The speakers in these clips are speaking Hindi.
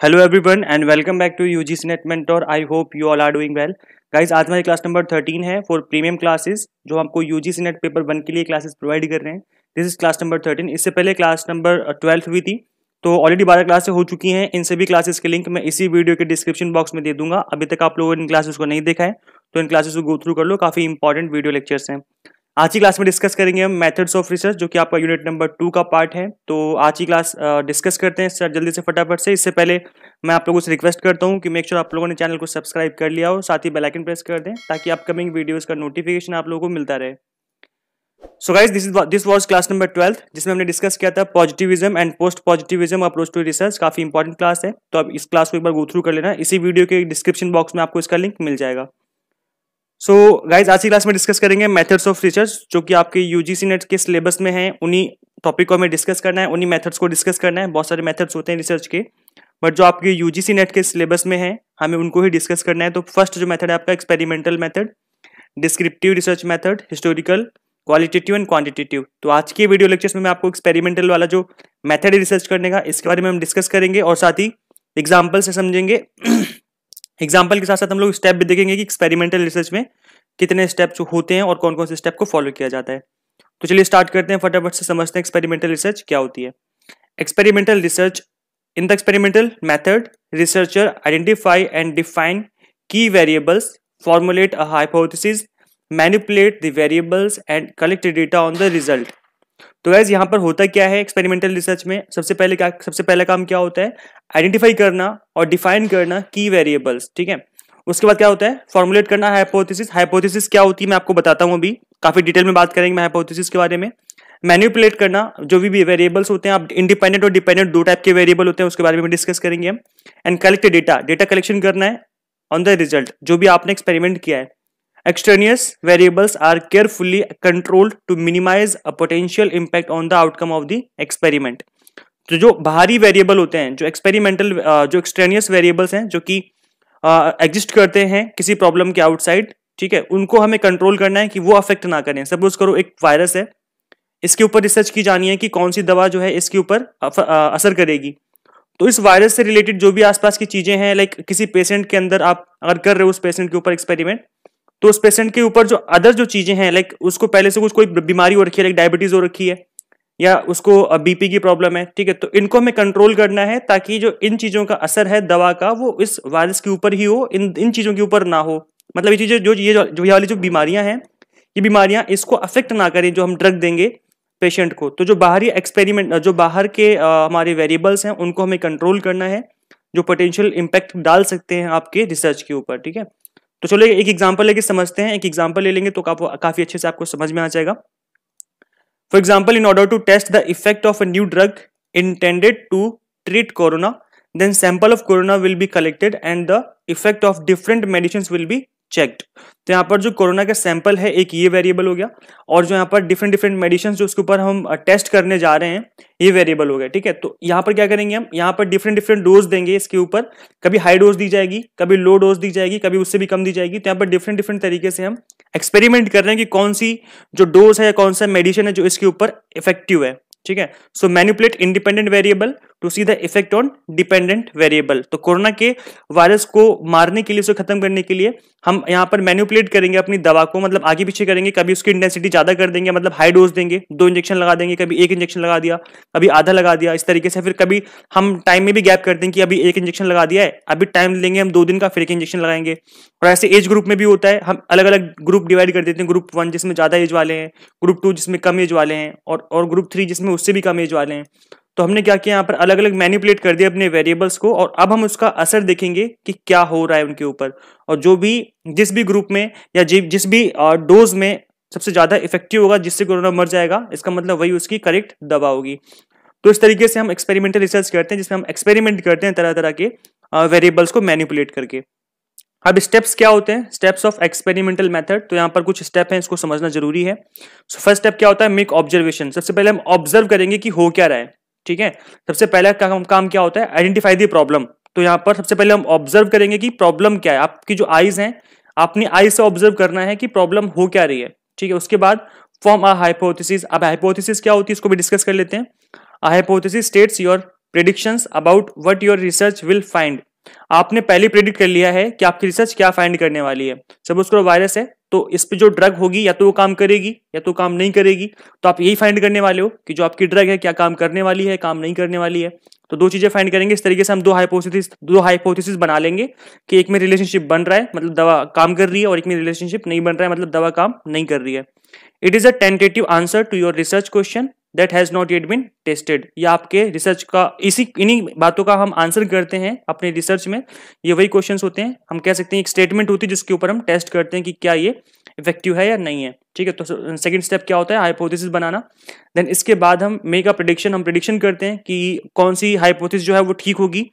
Hello everyone and welcome back to UGC NET mentor. I hope you all are doing well. Guys, आज हमारी क्लास नंबर 13 है फॉर प्रीमियम क्लासेस, जो आपको यूजीसी नेट पेपर 1 के लिए क्लासेस प्रोवाइड कर रहे हैं। This is class number 13। इससे पहले क्लास नंबर 12 हुई थी, तो ऑलरेडी 12 क्लासेस हो चुकी हैं। इन सभी क्लासेस के लिंक मैं इसी वीडियो के डिस्क्रिप्शन बॉक्स में दे दूंगा। अभी तक आप लोगों ने इन क्लासेस को नहीं देखा है तो इन क्लासेस को गो थ्रू कर लो, काफी इंपॉर्टेंट वीडियो लेक्चर्स हैं। आज की क्लास में डिस्कस करेंगे हम मेथड्स ऑफ रिसर्च, जो कि आपका यूनिट नंबर 2 का पार्ट है। तो आज की क्लास डिस्कस करते हैं सर जल्दी से फटाफट से। इससे पहले मैं आप लोगों से रिक्वेस्ट करता हूं कि मेक श्योर आप लोगों ने चैनल को सब्सक्राइब कर लिया हो, साथ ही बेल आइकन प्रेस कर दें ताकि अपकमिंग वीडियोस का नोटिफिकेशन आप लोगों को मिलता रहे। So guys, this was class number 12, जिसमें हमने डिस्कस किया था positivism and post positivism approach to research. काफी इंपॉर्टेंट क्लास है, तो अब इस क्लास को एक बार गो थ्रू कर लेना। इसी वीडियो के डिस्क्रिप्शन बॉक्स में आपको इसका लिंक मिल जाएगा। सो गाइज, आज की क्लास में डिस्कस करेंगे मेथड्स ऑफ रिसर्च, जो कि आपके यूजीसी नेट के सिलेबस में है। उन्हीं टॉपिक को हमें डिस्कस करना है, उन्हीं मेथड्स को डिस्कस करना है। बहुत सारे मेथड्स होते हैं रिसर्च के, बट जो आपके यूजीसी नेट के सिलेबस में है हमें उनको ही डिस्कस करना है। तो फर्स्ट जो मेथड है आपका experimental method, descriptive research method, historical, qualitative and quantitative. तो आज के वीडियो लेक्चर्स में मैं आपको एक्सपेरिमेंटल वाला जो मेथड है रिसर्च करने का, इसके बारे में हम डिस्कस करेंगे और साथ ही एग्जाम्पल से समझेंगे। एग्जाम्पल के साथ साथ हम लोग स्टेप भी देखेंगे कि एक्सपेरिमेंटल रिसर्च में कितने स्टेप्स होते हैं और कौन कौन से स्टेप को फॉलो किया जाता है। तो चलिए स्टार्ट करते हैं, फटाफट से समझते हैं एक्सपेरिमेंटल रिसर्च क्या होती है। Experimental research, in the experimental method researcher identify and define key variables, formulate a hypothesis, manipulate the variables and collect data on the result. तो गाइस, यहाँ पर होता क्या है एक्सपेरिमेंटल रिसर्च में, सबसे पहले काम क्या होता है, आइडेंटिफाई करना और डिफाइन करना की वेरिएबल्स। ठीक है, उसके बाद क्या होता है, फॉर्मुलेट करना हाइपोथेसिस। हाइपोथेसिस क्या होती है मैं आपको बताता हूँ, अभी काफी डिटेल में बात करेंगे मैं हाइपोथेसिस के बारे में। मैनिपुलेट करना, जो भी वेरिएबल्स होते हैं, आप इंडिपेंडेंट और डिपेंडेंट दो टाइप के वेरिएबल होते हैं, उसके बारे में डिस्कस करेंगे हम। And collect data, data collection करना है ऑन द रिजल्ट, जो भी आपने एक्सपेरिमेंट किया है। Extraneous variables are carefully controlled to minimize a potential impact on the outcome of the experiment। तो जो बाहरी वेरिएबल होते हैं, जो एक्सपेरिमेंटल जो एक्सट्रेनियस वेरिएबल्स हैं, जो कि एग्जिस्ट करते हैं किसी प्रॉब्लम के आउटसाइड, ठीक है, उनको हमें कंट्रोल करना है कि वो अफेक्ट ना करें। सपोज करो एक वायरस है, इसके ऊपर रिसर्च की जानी है कि कौन सी दवा जो है इसके ऊपर असर करेगी। तो इस वायरस से रिलेटेड जो भी आसपास की चीजें हैं, लाइक किसी पेशेंट के अंदर आप अगर कर रहे हो उस पेशेंट के ऊपर एक्सपेरिमेंट, तो उस पेशेंट के ऊपर जो अदर जो चीजें हैं, लाइक उसको पहले से कुछ कोई बीमारी हो रखी है, लाइक डायबिटीज हो रखी है या उसको बीपी की प्रॉब्लम है, ठीक है, तो इनको हमें कंट्रोल करना है ताकि जो इन चीजों का असर है दवा का, वो इस वायरस के ऊपर ही हो, इन चीजों के ऊपर ना हो। मतलब ये चीजें जो ये वाली जो बीमारियां हैं, ये बीमारियां इसको अफेक्ट ना करें जो हम ड्रग देंगे पेशेंट को। तो जो बाहरी एक्सपेरिमेंट, जो बाहर के हमारे वेरिएबल्स हैं, उनको हमें कंट्रोल करना है, जो पोटेंशियल इंपैक्ट डाल सकते हैं आपके रिसर्च के ऊपर। ठीक है, तो चलो एक एग्जांपल लेके समझते हैं। एक एग्जांपल ले लेंगे तो काफी अच्छे से आपको समझ में आ जाएगा। For example, in order to test the effect of a new drug intended to treat corona, then sample of corona will be collected and the effect of different medicine will be checked. तो यहाँ पर जो कोरोना का सैंपल है, एक ये वेरिएबल हो गया, और जो यहाँ पर डिफरेंट मेडिसिन जो उसके ऊपर हम टेस्ट करने जा रहे हैं, ये वेरिएबल हो गया। ठीक है, तो यहाँ पर क्या करेंगे हम, यहाँ पर डिफरेंट डोज देंगे इसके ऊपर। कभी हाई डोज दी जाएगी, कभी लो डोज दी जाएगी, कभी उससे भी कम दी जाएगी। तो यहाँ पर डिफरेंट तरीके से हम एक्सपेरिमेंट कर रहे हैं कि कौन सी जो डोज है या कौन सा मेडिसिन है जो इसके ऊपर इफेक्टिव है। ठीक है, so manipulate independent variable to see the effect on dependent variable. तो कोरोना के वायरस को मारने के लिए, उसे खत्म करने के लिए हम यहाँ पर मैनिपुलेट करेंगे अपनी दवा को, मतलब आगे पीछे करेंगे। कभी उसकी इंटेंसिटी ज्यादा कर देंगे, मतलब हाई डोज देंगे, 2 इंजेक्शन लगा देंगे, कभी 1 इंजेक्शन लगा दिया, कभी आधा लगा दिया, इस तरीके से। फिर कभी हम टाइम में भी गैप कर देंगे कि अभी 1 इंजेक्शन लगा दिया है, अभी टाइम लेंगे हम 2 दिन का, फिर 1 इंजेक्शन लगाएंगे। और ऐसे एज ग्रुप में भी होता है, हम अलग अलग ग्रुप डिवाइड कर देते हैं। ग्रुप 1 जिसमें ज्यादा एज वाले हैं, ग्रुप 2 जिसमें कम एज वाले हैं, और ग्रुप 3 जिसमें उससे भी कम एज वाले हैं। तो हमने क्या किया, यहाँ पर अलग अलग मैनिपुलेट कर दिया अपने वेरिएबल्स को, और अब हम उसका असर देखेंगे कि क्या हो रहा है उनके ऊपर। और जिस भी ग्रुप में या जिस भी डोज में सबसे ज्यादा इफेक्टिव होगा, जिससे कोरोना मर जाएगा, इसका मतलब वही उसकी करेक्ट दवा होगी। तो इस तरीके से हम एक्सपेरिमेंटल रिसर्च करते हैं, जिसमें हम एक्सपेरिमेंट करते हैं तरह तरह के वेरिएबल्स को मैनिपुलेट करके। अब स्टेप्स क्या होते हैं, स्टेप्स ऑफ एक्सपेरिमेंटल मेथड। तो यहाँ पर कुछ स्टेप हैं, इसको समझना जरूरी है। सो फर्स्ट स्टेप क्या होता है, मेक ऑब्जर्वेशन। सबसे पहले हम ऑब्जर्व करेंगे कि हो क्या रहा है। ठीक है, सबसे पहला काम क्या होता है, आइडेंटिफाई द प्रॉब्लम। तो यहाँ पर सबसे पहले हम ऑब्जर्व करेंगे कि प्रॉब्लम क्या है। आपकी जो आईज हैं, अपनी आईज से ऑब्जर्व करना है कि प्रॉब्लम हो क्या रही है। ठीक है, उसके बाद फॉर्म अ हाइपोथेसिस। अब हाइपोथेसिस क्या होती है, इसको भी डिस्कस कर लेते हैं। A hypothesis states your predictions about what your research will find. आपने पहले प्रेडिक्ट कर लिया है कि आपकी रिसर्च क्या फाइंड करने वाली है। सपोज करो वायरस है तो इस पे जो ड्रग होगी या तो वो काम करेगी या तो काम नहीं करेगी, तो आप यही फाइंड करने वाले हो कि जो आपकी ड्रग है क्या काम करने वाली है, काम नहीं करने वाली है। तो दो चीजें फाइंड करेंगे। इस तरीके से हम दो हाइपोथेसिस बना लेंगे कि एक में रिलेशनशिप बन रहा है मतलब दवा काम कर रही है, और एक में रिलेशनशिप नहीं बन रहा है मतलब दवा काम नहीं कर रही है। It is a tentative answer to your research question that has not yet been tested. या आपके रिसर्च का इन्हीं बातों का हम आंसर करते हैं अपने रिसर्च में। ये वही क्वेश्चंस होते हैं, हम कह सकते हैं एक स्टेटमेंट होती है जिसके ऊपर हम टेस्ट करते हैं कि क्या ये इफेक्टिव है या नहीं है। ठीक है, तो सेकंड स्टेप क्या होता है, हाइपोथेसिस बनाना। देन इसके बाद हम मेक अ प्रेडिक्शन, हम प्रेडिक्शन करते हैं कि कौन सी हाइपोथेसिस जो है वो ठीक होगी,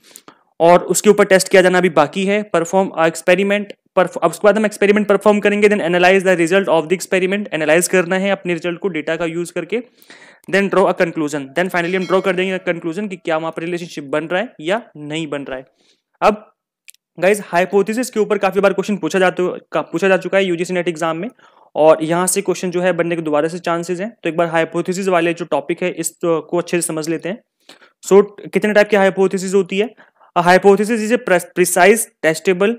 और उसके ऊपर टेस्ट किया जाना अभी बाकी है। परफॉर्म एक्सपेरिमेंट, अब उसके बाद हम एक्सपेरिमेंट परफॉर्म करेंगे। Then analyse the result of the experiment, analyse करना है अपने रिजल्ट को डेटा का यूज करके। Then draw a conclusion, then finally हम ड्रॉ कर देंगे कंक्लूजन कि क्या वहां पर रिलेशनशिप बन रहा है या नहीं बन रहा है। अब गाइज हाइपोथेसिस के ऊपर काफी बार क्वेश्चन पूछा जा चुका है यूजीसी नेट एग्जाम में, और यहाँ से क्वेश्चन जो है बनने के दोबारा से चांसेस हैं। तो एक बार हाइपोथेसिस वाले जो टॉपिक है इसको अच्छे से समझ लेते हैं। सो कितने टाइप की हाइपोथेसिस होती है। Hypothesis is a precise testable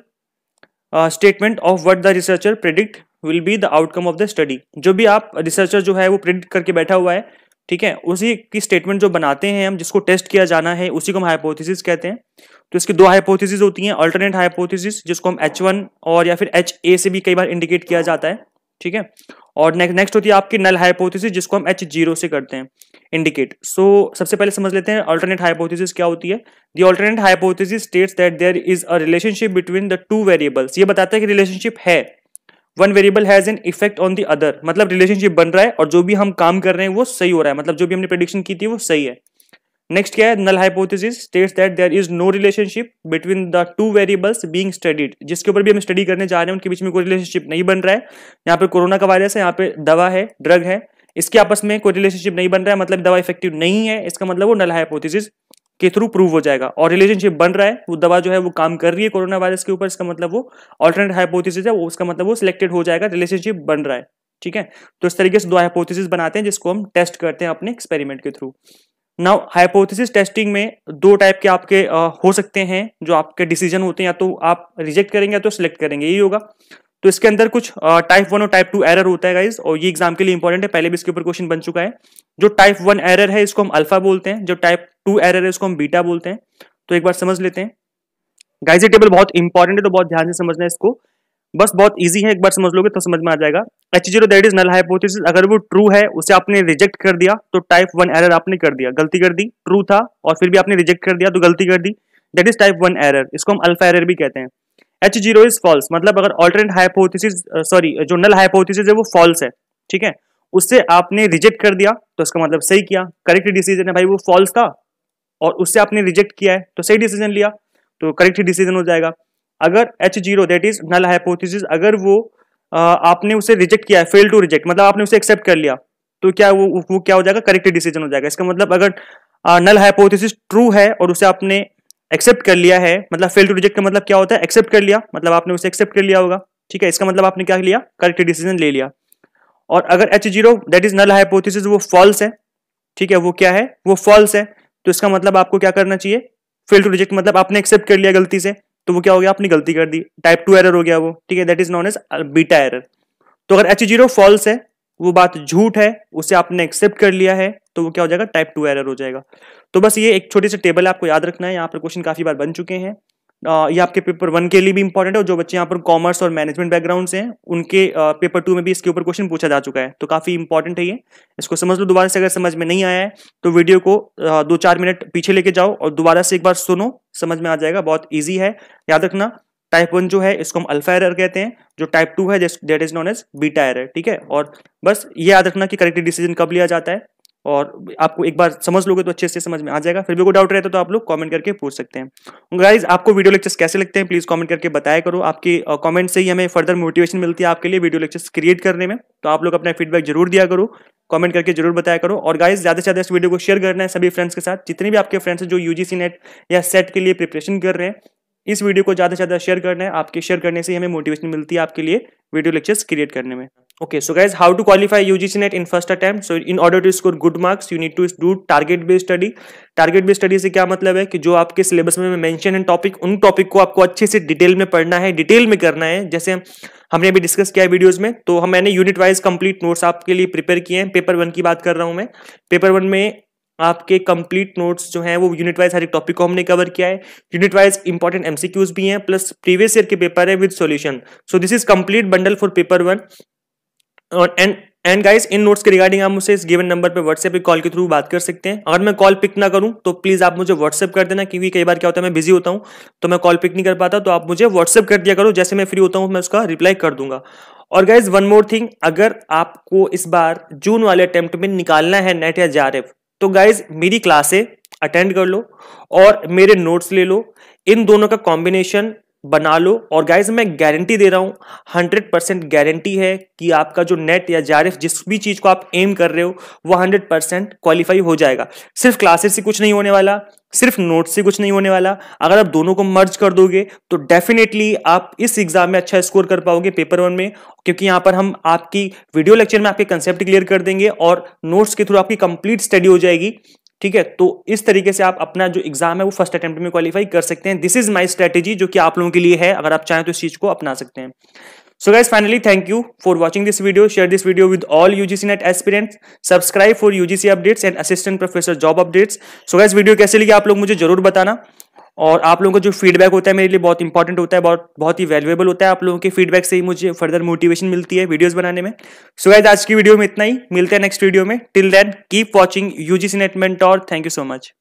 statement of what the researcher predict will be the outcome of the study. जो भी आप रिसर्चर जो है वो प्रेडिक्ट करके बैठा हुआ है, ठीक है, उसी की स्टेटमेंट जो बनाते हैं हम, जिसको टेस्ट किया जाना है, उसी को हम हाइपोथेसिस कहते हैं। तो इसकी दो हाइपोथेसिस होती हैं, अल्टरनेट हाइपोथेसिस जिसको हम H1 और या फिर HA से भी कई बार इंडिकेट किया जाता है, ठीक है, और नेक्स्ट होती है आपकी नल हाइपोथेसिस जिसको हम H0 से करते हैं इंडिकेट। सो सबसे पहले समझ लेते हैं अल्टरनेट हाइपोथेसिस क्या होती है। The alternate hypothesis states that there is a relationship between the two variables. ये बताता है कि रिलेशनशिप है, one variable has an effect on the other, मतलब रिलेशनशिप बन रहा है और जो भी हम काम कर रहे हैं वो सही हो रहा है, मतलब जो भी हमने प्रेडिक्शन की थी वो सही है। नेक्स्ट क्या है, null hypothesis states that there is no relationship between the two variables being studied. जिसके ऊपर भी हम स्टडी करने जा रहे हैं उनके बीच में कोई रिलेशनशिप नहीं बन रहा है। यहाँ पे कोरोना का वायरस है, यहाँ पे दवा है, ड्रग है, इसके आपस में कोई रिलेशनशिप नहीं बन रहा है, मतलब दवा इफेक्टिव नहीं है, इसका मतलब वो नल हाइपोथेसिस के थ्रू प्रूव हो जाएगा। और रिलेशनशिप बन रहा है, वो दवा जो है वो काम कर रही है कोरोना वायरस के ऊपर, इसका मतलब वो अल्टरनेट हाइपोथेसिस है, वो उसका मतलब वो सिलेक्टेड हो जाएगा, रिलेशनशिप बन रहा है, ठीक है। तो इस तरीके से दो हाइपोथेसिस बनाते हैं जिसको हम टेस्ट करते हैं अपने एक्सपेरिमेंट के थ्रू। नाउ हाइपोथेसिस टेस्टिंग में दो टाइप के आपके हो सकते हैं जो आपके डिसीजन होते हैं, या तो आप रिजेक्ट करेंगे या तो सिलेक्ट करेंगे, यही होगा। तो इसके अंदर कुछ टाइप 1 और टाइप 2 एरर होता है गाइस, और ये एग्जाम के लिए इंपॉर्टेंट है, पहले भी इसके ऊपर क्वेश्चन बन चुका है। जो टाइप 1 एरर है इसको हम अल्फा बोलते हैं, जो टाइप 2 एरर है इसको हम बीटा बोलते हैं। तो एक बार समझ लेते हैं गाइस, ये टेबल बहुत इंपॉर्टेंट है तो बहुत ध्यान से समझना है इसको, बस बहुत इजी है, एक बार समझ लोगे तो समझ में आ जाएगा। H0 that is null hypothesis, अगर वो ट्रू है उसे आपने रिजेक्ट कर दिया तो टाइप 1 एरर आपने कर दिया, गलती कर दी, ट्रू था और फिर भी आपने रिजेक्ट कर दिया तो गलती कर दी, दैट इज टाइप 1 एरर, इसको हम अल्फा एरर भी कहते हैं। H0 इज फॉल्स, मतलब अगर ऑल्टरनेट हाइपोथेसिस जो नल हाइपोथेसिस है वो फॉल्स है, ठीक है, उससे आपने रिजेक्ट कर दिया तो इसका मतलब सही किया, करेक्ट डिसीजन है भाई, वो फॉल्स था और उससे आपने रिजेक्ट किया है तो सही डिसीजन लिया, तो करेक्ट डिसीजन हो जाएगा। अगर H0 that is null hypothesis, अगर वो आपने उसे रिजेक्ट किया है, फेल टू रिजेक्ट, मतलब आपने उसे एक्सेप्ट कर लिया, तो क्या वो क्या हो जाएगा, करेक्ट डिसीजन हो जाएगा। इसका मतलब अगर नल हाइपोथेसिस ट्रू है और उसे आपने एक्सेप्ट कर लिया है, मतलब फेल टू रिजेक्ट का मतलब क्या होता है, एक्सेप्ट कर लिया, मतलब आपने उसे एक्सेप्ट कर लिया होगा, ठीक है, इसका मतलब आपने क्या लिया, करेक्ट डिसीजन ले लिया। और अगर H0 that is null hypothesis वो फॉल्स है, ठीक है, वो क्या है, वो फॉल्स है, तो इसका मतलब आपको क्या करना चाहिए, फेल टू रिजेक्ट, मतलब आपने एक्सेप्ट कर लिया गलती से, तो वो क्या हो गया, आपने गलती कर दी, टाइप 2 एरर हो गया वो, ठीक है, that is known as beta error. तो अगर H0 फॉल्स है, वो बात झूठ है, उसे आपने एक्सेप्ट कर लिया है, तो वो क्या हो जाएगा, टाइप 2 एरर हो जाएगा। तो बस ये एक छोटी सी टेबल आपको याद रखना है, यहाँ पर क्वेश्चन काफी बार बन चुके हैं, ये आपके पेपर 1 के लिए भी इंपॉर्टेंट है, और जो बच्चे यहाँ पर कॉमर्स और मैनेजमेंट बैकग्राउंड से हैं उनके पेपर 2 में भी इसके ऊपर क्वेश्चन पूछा जा चुका है, तो काफी इंपॉर्टेंट है ये, इसको समझ लो दोबारा से। अगर समझ में नहीं आया है तो वीडियो को 2-4 मिनट पीछे लेके जाओ और दोबारा से एक बार सुनो, समझ में आ जाएगा, बहुत ईजी है, याद रखना। टाइप 1 जो है इसको हम अल्फा एरर कहते हैं, जो टाइप 2 है that is known as beta error, ठीक है। और बस ये याद रखना कि करेक्ट डिसीजन कब लिया जाता है, और आपको एक बार समझ लोगे तो अच्छे से समझ में आ जाएगा। फिर भी कोई डाउट रहता तो आप लोग कमेंट करके पूछ सकते हैं। गाइज आपको वीडियो लेक्चर्स कैसे लगते हैं प्लीज कमेंट करके बताया करो, आपकी कमेंट से ही हमें फर्दर मोटिवेशन मिलती है आपके लिए वीडियो लेक्चर्स क्रिएट करने में, तो आप लोग अपना फीडबैक जरूर दिया करो, कमेंट करके जरूर बताया करो। और गाइज ज्यादा से ज्यादा इस वीडियो को शेयर करना है सभी फ्रेंड्स के साथ, जितने भी आपके फ्रेंड्स हैं जो यूजीसी नेट या सेट के लिए प्रिपरेशन कर रहे हैं, इस वीडियो को ज्यादा से ज्यादा शेयर करना है, आपके शेयर करने से हमें मोटिवेशन मिलती है आपके लिए वीडियो लेक्चर्स क्रिएट करने में। Okay, so guys, how to qualify UGC NET in first attempt? So in order to score good marks, you need to do target based study. Target based study से क्या मतलब है कि जो आपके सिलेबस में मेंशन है टॉपिक, उन टॉपिक को आपको अच्छे से डिटेल में पढ़ना है, डिटेल में करना है। जैसे हमने अभी डिस्कस किया है वीडियोस में, तो मैंने यूनिट वाइज कंप्लीट नोट्स आपके लिए प्रिपेयर किए हैं। पेपर 1 की बात कर रहा हूं मैं। पेपर 1 में आपके कंप्लीट नोट्स जो हैं वो यूनिट वाइज हर एक टॉपिक को हमने कवर किया है। यूनिट वाइज इंपॉर्टेंट एमसीक्यूज भी हैं, प्लस प्रीवियस ईयर के पेपर है with solution. So this is complete bundle for paper 1। And guys, in notes के रिगार्डिंग आप मुझसे इस गिवन नंबर पे व्हाट्सएप पे कॉल के थ्रू बात कर सकते हैं। अगर मैं कॉल पिक ना करूं तो प्लीज आप मुझे व्हाट्सएप कर देना, क्योंकि कई बार क्या होता है मैं बिजी होता हूं तो मैं कॉल पिक नहीं कर पाता। तो आप मुझे व्हाट्सएप कर दिया करो, जैसे मैं फ्री होता हूं मैं उसका रिप्लाई कर दूंगा। और गाइज वन मोर थिंग, अगर आपको इस बार जून वाले अटेम्प्ट में निकालना है नेट या जेआरएफ, तो गाइज मेरी क्लासे अटेंड कर लो और मेरे नोट्स ले लो, इन दोनों का कॉम्बिनेशन बना लो। और गाइज मैं गारंटी दे रहा हूं, 100% गारंटी है कि आपका जो नेट या जेआरएफ जिस भी चीज को आप एम कर रहे हो वो 100% क्वालिफाई हो जाएगा। सिर्फ क्लासेस से कुछ नहीं होने वाला, सिर्फ नोट से कुछ नहीं होने वाला। अगर आप दोनों को मर्ज कर दोगे तो डेफिनेटली आप इस एग्जाम में अच्छा स्कोर कर पाओगे पेपर 1 में, क्योंकि यहां पर हम आपकी वीडियो लेक्चर में आपके कंसेप्ट क्लियर कर देंगे और नोट्स के थ्रू आपकी कंप्लीट स्टडी हो जाएगी। ठीक है, तो इस तरीके से आप अपना जो एग्जाम है वो फर्स्ट अटेम्प्ट में क्वालिफाई कर सकते हैं। दिस इज माय स्ट्रेटेजी, जो कि आप लोगों के लिए है, अगर आप चाहें तो इस चीज को अपना सकते हैं। So guys, finally thank you for watching this video. Share this video with all UGC NET aspirants. Subscribe for UGC updates and assistant professor job updates. So guys, video कैसे लगी आप लोग मुझे जरूर बताना, और आप लोगों का जो फीडबैक होता है मेरे लिए बहुत इंपॉर्टेंट होता है, बहुत ही वैल्यूएबल होता है। आप लोगों के फीडबैक से ही मुझे फर्दर मोटिवेशन मिलती है वीडियोस बनाने में। सो गाइस, आज की वीडियो में इतना ही, मिलते हैं नेक्स्ट वीडियो में। Till then keep watching UGC NET mentor. Thank you so much.